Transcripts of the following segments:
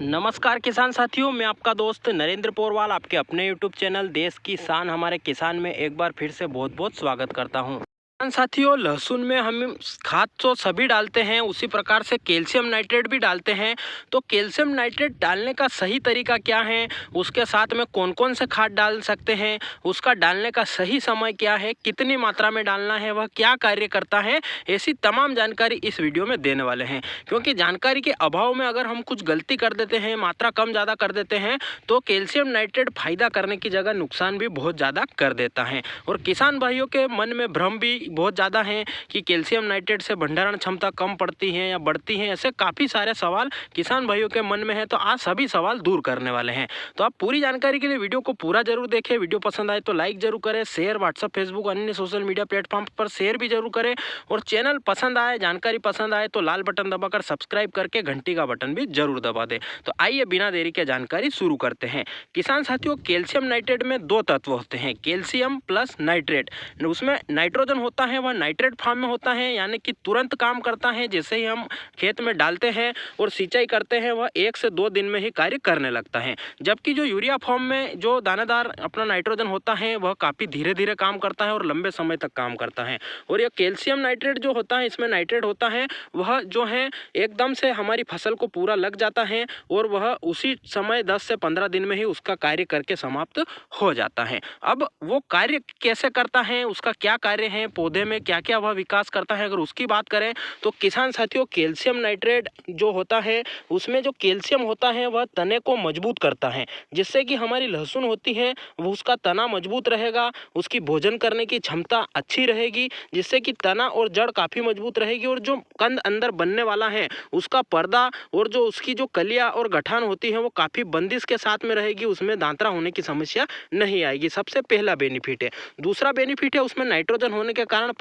नमस्कार किसान साथियों, मैं आपका दोस्त नरेंद्र पोरवाल आपके अपने यूट्यूब चैनल देश की शान हमारे किसान में एक बार फिर से बहुत बहुत स्वागत करता हूं। किसान साथियों, लहसुन में हम खाद तो सभी डालते हैं, उसी प्रकार से कैल्शियम नाइट्रेट भी डालते हैं। तो कैल्शियम नाइट्रेट डालने का सही तरीका क्या है, उसके साथ में कौन कौन से खाद डाल सकते हैं, उसका डालने का सही समय क्या है, कितनी मात्रा में डालना है, वह क्या कार्य करता है, ऐसी तमाम जानकारी इस वीडियो में देने वाले हैं। क्योंकि जानकारी के अभाव में अगर हम कुछ गलती कर देते हैं, मात्रा कम ज़्यादा कर देते हैं, तो कैल्शियम नाइट्रेट फायदा करने की जगह नुकसान भी बहुत ज़्यादा कर देता है। और किसान भाइयों के मन में भ्रम भी बहुत ज़्यादा है कि कैल्शियम नाइट्रेट से भंडारण क्षमता कम पड़ती है या बढ़ती है। ऐसे काफ़ी सारे सवाल किसान भाइयों के मन में है, तो आज सभी सवाल दूर करने वाले हैं। तो आप पूरी जानकारी के लिए वीडियो को पूरा जरूर देखें। वीडियो पसंद आए तो लाइक जरूर करें, शेयर व्हाट्सएप फेसबुक अन्य सोशल मीडिया प्लेटफॉर्म पर शेयर भी जरूर करें। और चैनल पसंद आए, जानकारी पसंद आए तो लाल बटन दबाकर सब्सक्राइब करके घंटी का बटन भी जरूर दबा दें। तो आइए बिना देरी के जानकारी शुरू करते हैं। किसान साथियों, कैल्शियम नाइट्रेट में दो तत्व होते हैं, कैल्शियम प्लस नाइट्रेट। उसमें नाइट्रोजन होता है, वह नाइट्रेट फॉर्म में होता है, यानी कि तुरंत काम करता है। जैसे ही हम खेत में डालते हैं और सिंचाई करते हैं, वह 1 से 2 दिन में ही कार्य करने लगता है। जबकि जो यूरिया फॉर्म में जो दानेदार अपना नाइट्रोजन होता है, वह काफ़ी धीरे धीरे काम करता है और लंबे समय तक काम करता है। और यह कैल्शियम नाइट्रेट जो होता है, इसमें नाइट्रेट होता है, वह जो है एकदम से हमारी फसल को पूरा लग जाता है और वह उसी समय 10 से 15 दिन में ही उसका कार्य करके समाप्त हो जाता है। अब वो कार्य कैसे करता है, उसका क्या कार्य है, पौधे में क्या क्या वह विकास करता है, अगर उसकी बात करें तो किसान साथियों, कैल्शियम नाइट्रेट जो होता है, उसमें जो कैल्शियम होता है वह तने को मजबूत करता है, जिससे कि हमारी लहसुन होती है वो उसका तना मजबूत रहेगा, उसकी भोजन करने की क्षमता अच्छी रहेगी, जिससे कि तना और जड़ काफ़ी मजबूत रहेगी। और जो कंद अंदर बनने वाला है उसका पर्दा और जो उसकी जो कलियां और गठान होती है वो काफ़ी बंदिश के साथ में रहेगी, उसमें दांतरा होने की समस्या नहीं आएगी। सबसे पहला बेनिफिट है। दूसरा बेनिफिट है, उसमें नाइट्रोजन होने के कारण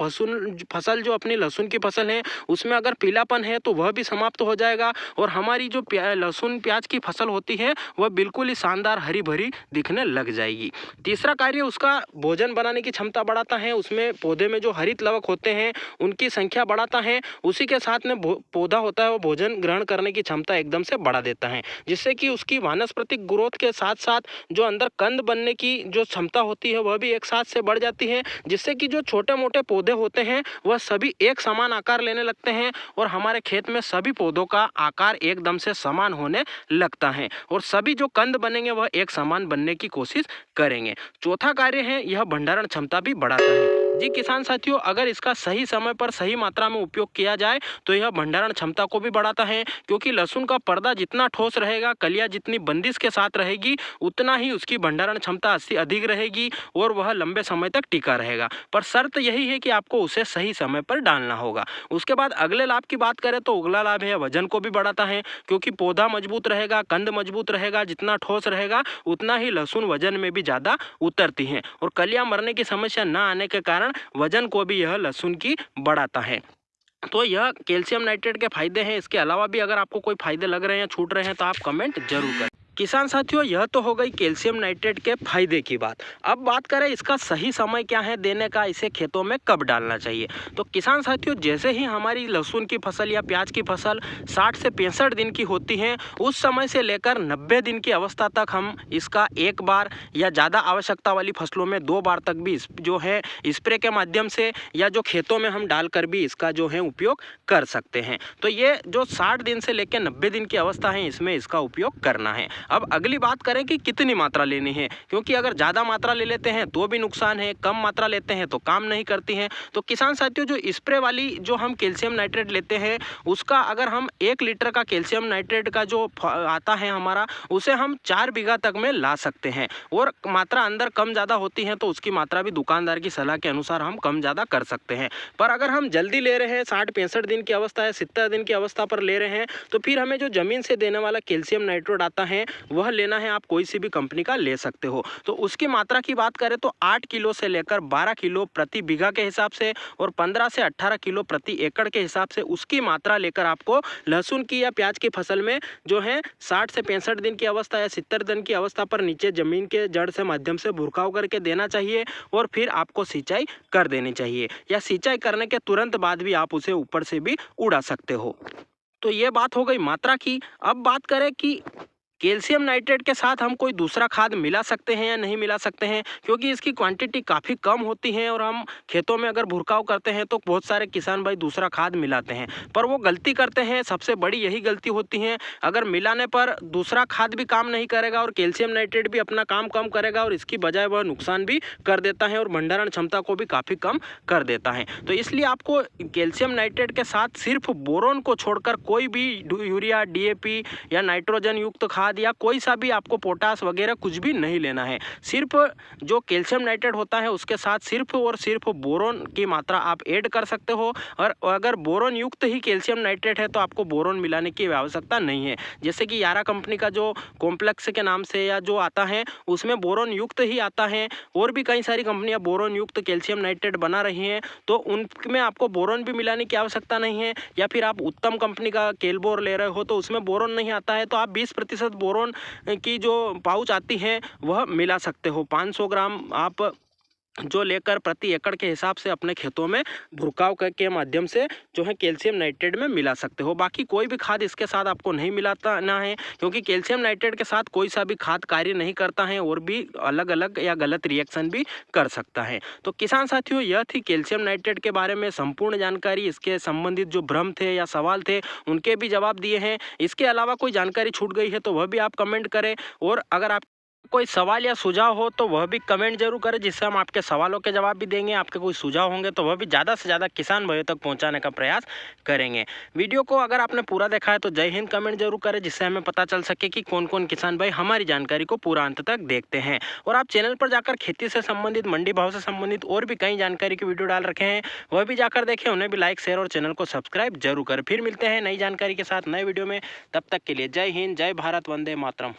फसल जो अपनी लहसुन की फसल है उसमें अगर पीलापन है तो वह भी समाप्त हो जाएगा और हमारी जो लहसुन प्याज की फसल होती है वह बिल्कुल ही शानदार हरी भरी दिखने लग जाएगी। तीसरा कार्य, उसका भोजन बनाने की क्षमता बढ़ाता है, उसमें पौधे में जो हरित लवक होते हैं उनकी संख्या बढ़ाता है, उसी के साथ में पौधा होता है वो भोजन ग्रहण करने की क्षमता एकदम से बढ़ा देता है, जिससे कि उसकी वानस्पतिक ग्रोथ के साथ साथ जो अंदर कंद बनने की जो क्षमता होती है वह भी एक साथ से बढ़ जाती है, जिससे कि जो छोटे मोटे पौधे होते हैं वह सभी एक समान आकार लेने लगते हैं और हमारे खेत में सभी पौधों का आकार एकदम से समान होने लगता है और सभी जो कंद बनेंगे वह एक समान बनने की कोशिश करेंगे। चौथा कार्य है, यह भंडारण क्षमता भी बढ़ाता है। जी किसान साथियों, अगर इसका सही समय पर सही मात्रा में उपयोग किया जाए तो यह भंडारण क्षमता को भी बढ़ाता है, क्योंकि लहसुन का पर्दा जितना ठोस रहेगा, कलियां जितनी बंदिश के साथ रहेगी, उतना ही उसकी भंडारण क्षमता अधिक रहेगी और वह लंबे समय तक टिका रहेगा। पर शर्त यही है कि आपको उसे सही समय पर डालना होगा। उसके बाद अगले लाभ की बात करें तो अगला लाभ है, वजन को भी बढ़ाता है, क्योंकि पौधा मजबूत रहेगा, कंद मजबूत रहेगा, जितना ठोस रहेगा उतना ही लहसुन वजन में भी ज़्यादा उतरती है और कलियां मरने की समस्या न आने के कारण वजन को भी यह लहसुन की बढ़ाता है। तो यह कैल्शियम नाइट्रेट के फायदे हैं। इसके अलावा भी अगर आपको कोई फायदे लग रहे हैं, छूट रहे हैं, तो आप कमेंट जरूर करें। किसान साथियों, यह तो हो गई कैल्शियम नाइट्रेट के फायदे की बात। अब बात करें इसका सही समय क्या है देने का, इसे खेतों में कब डालना चाहिए। तो किसान साथियों, जैसे ही हमारी लहसुन की फसल या प्याज की फसल 60 से 65 दिन की होती है, उस समय से लेकर 90 दिन की अवस्था तक हम इसका एक बार या ज़्यादा आवश्यकता वाली फसलों में 2 बार तक भी जो है स्प्रे के माध्यम से या जो खेतों में हम डालकर भी इसका जो है उपयोग कर सकते हैं। तो ये जो 60 दिन से लेकर 90 दिन की अवस्था है, इसमें इसका उपयोग करना है। अब अगली बात करें कि कितनी मात्रा लेनी है, क्योंकि अगर ज़्यादा मात्रा ले लेते हैं तो भी नुकसान है, कम मात्रा लेते हैं तो काम नहीं करती है। तो किसान साथियों, जो स्प्रे वाली जो हम कैल्शियम नाइट्रेट लेते हैं, उसका अगर हम 1 लीटर का कैल्शियम नाइट्रेट का जो आता है हमारा, उसे हम 4 बीघा तक में ला सकते हैं। और मात्रा अंदर कम ज़्यादा होती है तो उसकी मात्रा भी दुकानदार की सलाह के अनुसार हम कम ज़्यादा कर सकते हैं। पर अगर हम जल्दी ले रहे हैं, 60-65 दिन की अवस्था है, 70 दिन की अवस्था पर ले रहे हैं, तो फिर हमें जो ज़मीन से देने वाला कैल्शियम नाइट्रेट आता है वह लेना है। आप कोई सी भी कंपनी का ले सकते हो। तो उसकी मात्रा की बात करें तो 8 किलो से लेकर 12 किलो प्रति बीघा के हिसाब से और 15 से 18 किलो प्रति एकड़ के हिसाब से उसकी मात्रा लेकर आपको लहसुन की या प्याज की फसल में जो है 60 से 65 दिन की अवस्था या 70 दिन की अवस्था पर नीचे जमीन के जड़ से माध्यम से भुरकाव करके देना चाहिए और फिर आपको सिंचाई कर देनी चाहिए, या सिंचाई करने के तुरंत बाद भी आप उसे ऊपर से भी उड़ा सकते हो। तो ये बात हो गई मात्रा की। अब बात करें कि कैल्शियम नाइट्रेट के साथ हम कोई दूसरा खाद मिला सकते हैं या नहीं मिला सकते हैं, क्योंकि इसकी क्वांटिटी काफ़ी कम होती है और हम खेतों में अगर भुरकाव करते हैं तो बहुत सारे किसान भाई दूसरा खाद मिलाते हैं, पर वो गलती करते हैं। सबसे बड़ी यही गलती होती है, अगर मिलाने पर दूसरा खाद भी काम नहीं करेगा और कैल्शियम नाइट्रेट भी अपना काम कम करेगा और इसकी बजाय वह नुकसान भी कर देता है और भंडारण क्षमता को भी काफ़ी कम कर देता है। तो इसलिए आपको कैल्शियम नाइट्रेट के साथ सिर्फ बोरोन को छोड़कर कोई भी यूरिया, डीएपी या नाइट्रोजन युक्त खाद या कोई सा भी आपको पोटास वगैरह कुछ भी नहीं लेना है। सिर्फ जो कैल्शियम नाइट्रेट होता है उसके साथ सिर्फ और सिर्फ बोरोन की मात्रा आप ऐड कर सकते हो, और अगर बोरोन युक्त ही कैल्शियम नाइट्रेट है तो आपको बोरोन मिलाने की आवश्यकता नहीं है। जैसे कि यारा कंपनी का जो कॉम्प्लेक्स के नाम से या जो आता है उसमें बोरोन युक्त ही आता है, और भी कई सारी कंपनियां बोरोन युक्त कैल्शियम नाइट्रेट बना रही हैं, तो उनमें आपको बोरोन भी मिलाने की आवश्यकता नहीं है। या फिर आप उत्तम कंपनी का केलबोर ले रहे हो तो उसमें बोरोन नहीं आता है, तो आप 20% बोरोन की जो पाउच आती है वह मिला सकते हो। 500 ग्राम आप जो लेकर प्रति एकड़ के हिसाब से अपने खेतों में भुरकाव के माध्यम से जो है कैल्शियम नाइट्रेट में मिला सकते हो। बाकी कोई भी खाद इसके साथ आपको नहीं मिलाता ना है, क्योंकि कैल्शियम नाइट्रेट के साथ कोई सा भी खाद कार्य नहीं करता है और भी अलग अलग या गलत रिएक्शन भी कर सकता है। तो किसान साथियों, यह थी कैल्शियम नाइट्रेट के बारे में संपूर्ण जानकारी। इसके संबंधित जो भ्रम थे या सवाल थे उनके भी जवाब दिए हैं। इसके अलावा कोई जानकारी छूट गई है तो वह भी आप कमेंट करें, और अगर आप कोई सवाल या सुझाव हो तो वह भी कमेंट जरूर करें, जिससे हम आपके सवालों के जवाब भी देंगे। आपके कोई सुझाव होंगे तो वह भी ज़्यादा से ज़्यादा किसान भाइयों तक पहुंचाने का प्रयास करेंगे। वीडियो को अगर आपने पूरा देखा है तो जय हिंद कमेंट जरूर करें, जिससे हमें पता चल सके कि कौन कौन किसान भाई हमारी जानकारी को पूरा अंत तक देखते हैं। और आप चैनल पर जाकर खेती से संबंधित, मंडी भाव से संबंधित और भी कई जानकारी की वीडियो डाल रखे हैं, वह भी जाकर देखें। उन्हें भी लाइक, शेयर और चैनल को सब्सक्राइब जरूर करें। फिर मिलते हैं नई जानकारी के साथ नए वीडियो में। तब तक के लिए जय हिंद, जय भारत, वंदे मातरम।